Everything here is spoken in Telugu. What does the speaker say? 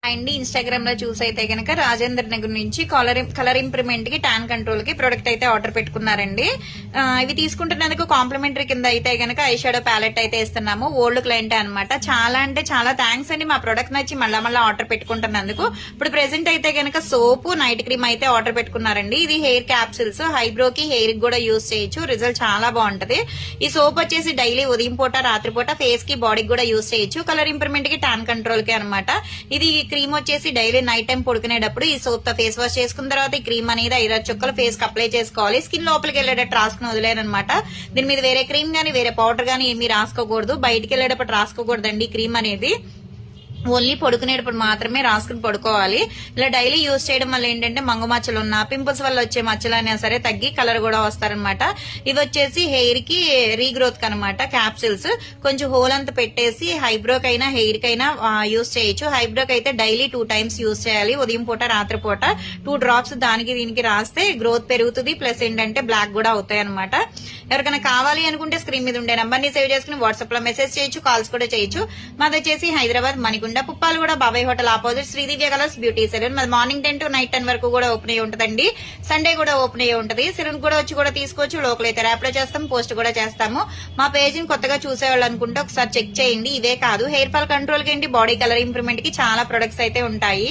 అండ్ ఇన్స్టాగ్రామ్ లో చూసైతే గనక రాజేంద్ర నగర్ నుంచి కలర్ ఇంప్రూవ్మెంట్ కి ట్యాన్ కంట్రోల్ కి ప్రొడక్ట్ అయితే ఆర్డర్ పెట్టుకున్నారండి. ఇవి తీసుకుంటున్నందుకు కాంప్లిమెంటరీ కింద అయితే గనక ఐ షాడో ప్యాలెట్ అయితే ఇస్తున్నాము. ఓల్డ్ క్లయింట్ అనమాట. చాలా అంటే చాలా థ్యాంక్స్ అండి మా ప్రొడక్ట్ నచ్చి మళ్ళా ఆర్డర్ పెట్టుకుంటున్నందుకు. ఇప్పుడు ప్రెసెంట్ అయితే గనక సోపు నైట్ క్రీమ్ అయితే ఆర్డర్ పెట్టుకున్నారండి. ఇది హెయిర్ క్యాప్సిల్స్, హైబ్రో కి హెయిర్ కి కూడా యూజ్ చేయొచ్చు. రిజల్ట్ చాలా బాగుంటది. ఈ సోప్ వచ్చేసి డైలీ ఉదయం పూట రాత్రిపూట ఫేస్ కి బాడీకి కూడా యూజ్ చేయొచ్చు. కలర్ ఇంప్రూవ్మెంట్ కి ట్యాన్ కంట్రోల్ కి అనమాట. ఇది క్రీమ్ వచ్చేసి డైలీ నైట్ టైం పడుకునేటప్పుడు ఈ సోప్ తో ఫేస్ వాష్ చేసుకున్న తర్వాత ఈ క్రీమ్ అనేది 5 చుక్కలు ఫేస్ కి అప్లై చేసుకోవాలి. స్కిన్ లోపలికి వెళ్ళేటట్టు రాసుకుని వదిలేనమాట. దీని మీద వేరే క్రీమ్ గానీ వేరే పౌడర్ గానీ ఏమీ రాసుకోకూడదు. బయటికి వెళ్ళేటప్పుడు రాసుకోకూడదండి ఈ క్రీమ్ అనేది. ఓన్లీ పడుకునేటప్పుడు మాత్రమే రాసుకుని పడుకోవాలి. ఇలా డైలీ యూజ్ చేయడం వల్ల ఏంటంటే మంగు మచ్చలు ఉన్నా పింపుల్స్ వల్ల వచ్చే మచ్చలు అయినా సరే తగ్గి కలర్ కూడా వస్తారనమాట. ఇది వచ్చేసి హెయిర్ కి రీగ్రోత్ అనమాట. క్యాప్సిల్స్ కొంచెం హోల్ అంతా పెట్టేసి హైబ్రోక్ అయినా హెయిర్ కైనా యూజ్ చేయొచ్చు. హైబ్రోక్ అయితే డైలీ 2 times యూజ్ చేయాలి. ఉదయం పూట రాత్రిపూట 2 drops దానికి దీనికి రాస్తే గ్రోత్ పెరుగుతుంది. ప్లస్ ఏంటంటే బ్లాక్ కూడా అవుతాయి అనమాట. ఎవరికైనా కావాలి అనుకుంటే స్క్రీన్ మీద ఉండే నంబర్ ని సేవ్ చేసుకుని వాట్సాప్ లో మెసేజ్ చేయొచ్చు, కాల్స్ కూడా చేయొచ్చు. మాది వచ్చేసి Hyderabad Manikonda Puppalaguda Babai hotel opposite Sridivya colours beauty salon. మాది మార్నింగ్ 10 to నైట్ 10 వరకు కూడా ఓపెన్ అయ్యి ఉంటదండి. సండే కూడా ఓపెన్ అయ్యి ఉంటది. సెలూన్ కూడా వచ్చి కూడా తీసుకోవచ్చు. లోకల్ అయితే ర్యాప్ లో చేస్తాం, పోస్ట్ కూడా చేస్తాము. మా పేజ్ ని కొత్తగా చూసేవాళ్ళు అనుకుంటే ఒకసారి చెక్ చేయండి. ఇవే కాదు హెయిర్ ఫాల్ కంట్రోల్ కి ఏంటి బాడీ కలర్ ఇంప్రూవ్మెంట్ కి చాలా ప్రొడక్ట్స్ అయితే ఉంటాయి.